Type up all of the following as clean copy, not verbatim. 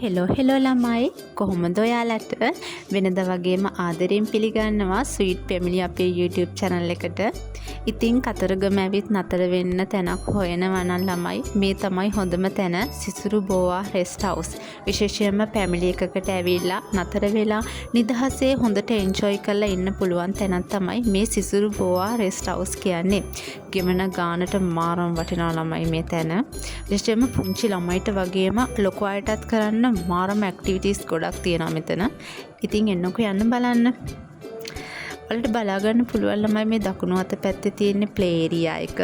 Hello ළමයි කොහොමද ඔයාලට වෙනද වගේම ආදරයෙන් පිළිගන්නවා ස්වීට් ෆැමිලි අපේ YouTube channel එකට. ඉතින් කතරගම ඇවිත් නතර වෙන්න තැනක් හොයනවා නම් ළමයි මේ තමයි හොඳම තැන සිසුරු බෝවා රෙස්ට් හවුස්. විශේෂයෙන්ම ෆැමිලි එකකට ඇවිල්ලා නතර වෙලා නිදහසේ හොඳට එන්ජොයි කරලා ඉන්න පුළුවන් තැනක් තමයි මේ සිසුරු බෝවා රෙස්ට් හවුස් කියන්නේ. ගෙමන ගානට මාරම වටිනවා ළමයි මේ තැන. විශේෂයෙන්ම පුංචි ළමයිට වගේම ලොකු අයටත් කරන්න මාරම ඇක්ටිවිටීස් ගොඩක් තියෙනවා මෙතන. ඉතින් එන්නකෝ යන්න බලන්න. ඔයාලට බලා ගන්න පුළුවන් ළමයි මේ දකුණු අත පැත්තේ තියෙන ප්ලේ ඒරියා එක.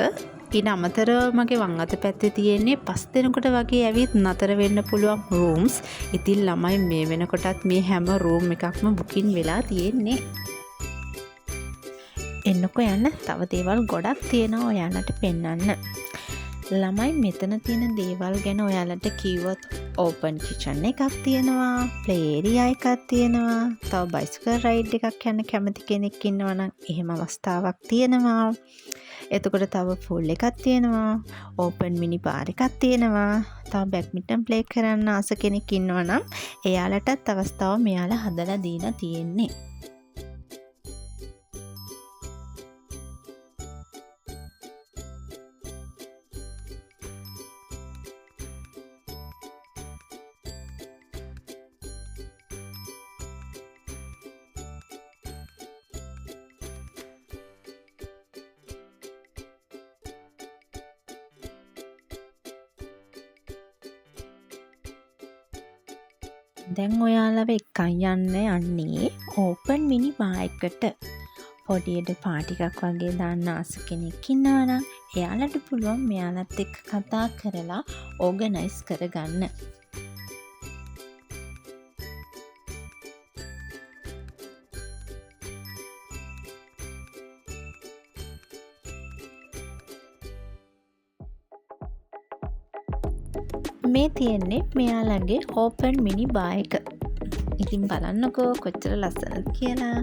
ඊට අමතරව මගේ වම් අත පැත්තේ තියෙන්නේ 5 දෙනෙකුට වගේ ඇවිත් නතර වෙන්න පුළුවන් රූම්ස්. ඉතින් ළමයි මේ වෙනකොටත් මේ හැම රූම් එකක්ම බුකින් වෙලා තියෙන්නේ. එන්නකෝ යන්න තව දේවල් ගොඩක් තියෙනවා ඔයාලට පෙන්වන්න. ළමයි මෙතන තියෙන දේවල් ගැන ඔයාලට කිව්වොත් ඕපන් කිචන් එකක් තියෙනවා, ප්ලේ ඒරියා එකක් තියෙනවා, තව බයිසිකල් රයිඩ් එකක් යන්න කැමති කෙනෙක් ඉන්නවා නම් එහෙම අවස්ථාවක් තියෙනවා. එතකොට තව පූල් එකක් තියෙනවා, ඕපන් මිනි බාර් එකක් තියෙනවා, තව බැඩ්මින්ටන් ප්ලේ කරන්න ආස කෙනෙක් ඉන්නවා නම් එයාලටත් අවස්ථාව මෙයාලා හදලා දීලා තියෙන්නේ. දැන් ඔයාලව එක්කන් යන්නේ ඕපන් මිනි බාර් එකට. පොඩියට පාටි එකක් වගේ දාන්න ආස කෙනෙක් ඉන්නවා නම් එයාලට පුළුවන් මෙයාලත් එක්ක කතා කරලා ඕගනයිස් කරගන්න. මේ තියෙන්නේ මෙයාලගේ ඕපන් මිනි බාර් එක. ඉතින් බලන්නකෝ කොච්චර ලස්සනද කියලා.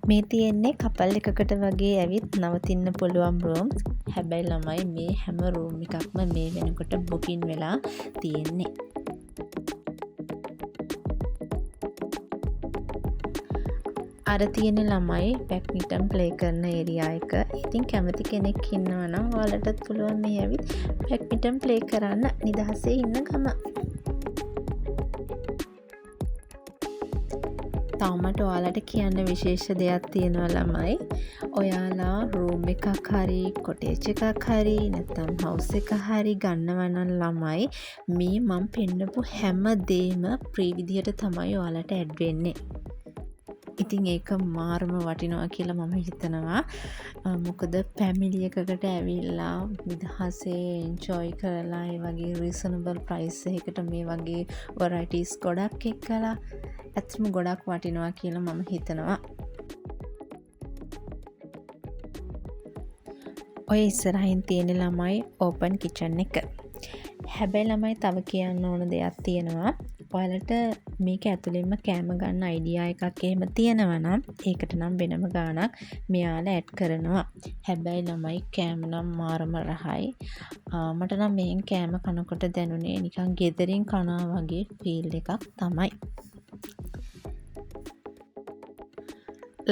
මේ තියෙන්නේ කපල් එකකට වගේ ඇවිත් නවතින්න පුළුවන් රූම්ස්. හැබැයි ළමයි මේ හැම රූම් එකක්ම මේ වෙනකොට බුකින් වෙලා තියෙන්නේ. අර තියෙන ළමයි බැඩ්මින්ටන් ප්ලේ කරන ඒරියා එක. ඉතින් කැමති කෙනෙක් ඉන්නවා නම් ඔයාලටත් පුළුවන් මේ ඇවිත් බැඩ්මින්ටන් ප්ලේ කරන්න නිදහසේ ඉන්න ගම. තවමට ඔයාලට කියන්න විශේෂ දෙයක් තියෙනවා ළමයි. ඔයාලා රූම් එකක් හරි කොටේජ් එකක් හරි නැත්නම් හවුස් එක හරි ගන්නවා නම් ළමයි මේ මම පෙන්නපු හැම දෙයක්ම ෆ්‍රී විදියට තමයි ඔයාලට ඇඩ් වෙන්නේ. ඉතින් ඒක මාරම වටිනවා කියලා මම හිතනවා. මොකද ෆැමිලි එකකට ඇවිල්ලා නිදහසේ එන්ජොයි කරලා ඒ වගේ රීසනබල් ප්‍රයිස් එකකට මේ වගේ වරයිටිස් ගොඩක් එක්කලා ඇත්තම ගොඩක් වටිනවා කියලා මම හිතනවා. ඔය ඉස්සරහින් තියෙන ළමයි ඕපන් කිචන් එක. හැබැයි ළමයි තව කියන්න ඕන දෙයක් තියෙනවා. ඔයාලට මේක ඇතුළෙන්ම කෑම ගන්න අයිඩියා එකක් එහෙම තියෙනවා නම් ඒකට නම් වෙනම ගාණක් මෙයාලා ඇඩ් කරනවා. හැබැයි ළමයි කෑම නම් මාරම රහයි. මට නම් මේන් කෑම කනකොට දැනුනේ නිකන් ගෙදරින් කනවා වගේ ෆීල් එකක් තමයි.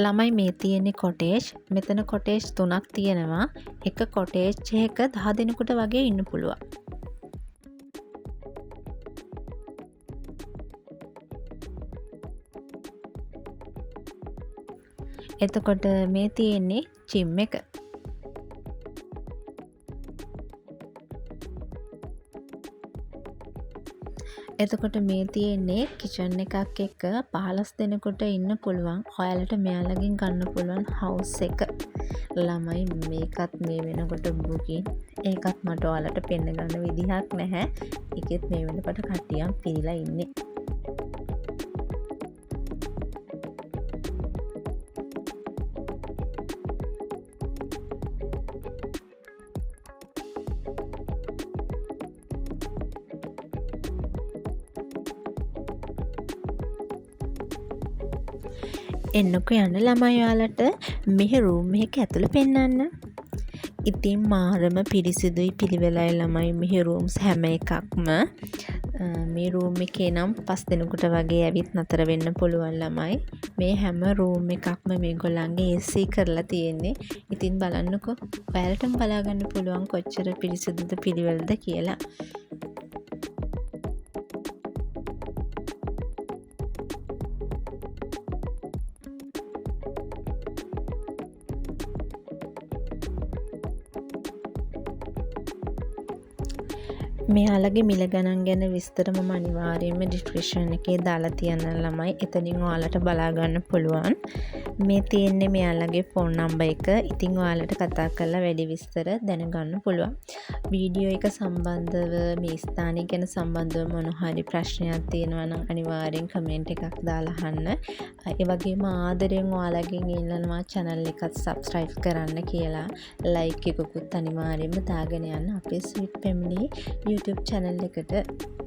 ළමයි මේ තියෙන්නේ කොටේජ්. මෙතන කොටේජ් 3ක් තියෙනවා. එක කොටේජ් එකක 10 දෙනෙකුට වගේ ඉන්න පුළුවන්. එතකොට මේ තියෙන්නේ ජිම් එක. එතකොට මේ තියෙන්නේ කිචන් එකක් එක්ක 15 දෙනෙකුට ඉන්න පුළුවන්. ඔයාලට මෙයාලගෙන් ගන්න පුළුවන් හවුස් එක. ළමයි මේකත් මේ වෙනකොට බුකින්. ඒකත් මට ඔයාලට පෙන්නගන්න විදිහක් නැහැ. ඒකෙත් මේ වෙනකොට කට්ටියක් පිරීලා ඉන්නේ. එන්නකො යන්න ළමයි ඔයාලට මෙහි රූම් එක ඇතුළ පෙන්නන්න. ඉතින් මාරම පිරිසිදුයි පිළිවෙලයි ළමයි මෙහි රූම්ස් හැම එකක්ම. මේ රූම් එකේ නම් 5 දෙනෙකුට වගේ ඇවිත් නතර වෙන්න පුළුවන් ළමයි. මේ හැම රූම් එකක්ම මේගොල්ලන්ගේ AC කරලා තියෙන්නේ. ඉතින් බලන්නකෝ ඔයාලටම බලා ගන්න පුළුවන් කොච්චර පිරිසිදුද පිළිවෙලද කියලා. මෙයාලගේ මිල ගණන් ගැන විස්තර මම අනිවාර්යයෙන්ම ඩිස්ක්‍රිප්ෂන් එකේ දාලා තියන්න ළමයි. එතනින් ඔයාලට බලා ගන්න පුළුවන්. මේ තියෙන්නේ මෙයාලගේ ෆෝන් නම්බර් එක. ඉතින් ඔයාලට කතා කරලා වැඩි විස්තර දැනගන්න පුළුවන්. වීඩියෝ එක සම්බන්ධව මේ ස්ථානය ගැන සම්බන්ධව මොන හරි ප්‍රශ්නයක් තියෙනවා නම් අනිවාර්යෙන් කමෙන්ට් එකක් දාලා අහන්න. ඒ වගේම ආදරෙන් ඔයාලගෙන් ඉල්ලනවා channel එකත් subscribe කරන්න කියලා. like එකකුත් අනිවාර්යෙන්ම දාගෙන යන්න අපේ Sweet Family YouTube channel එකට.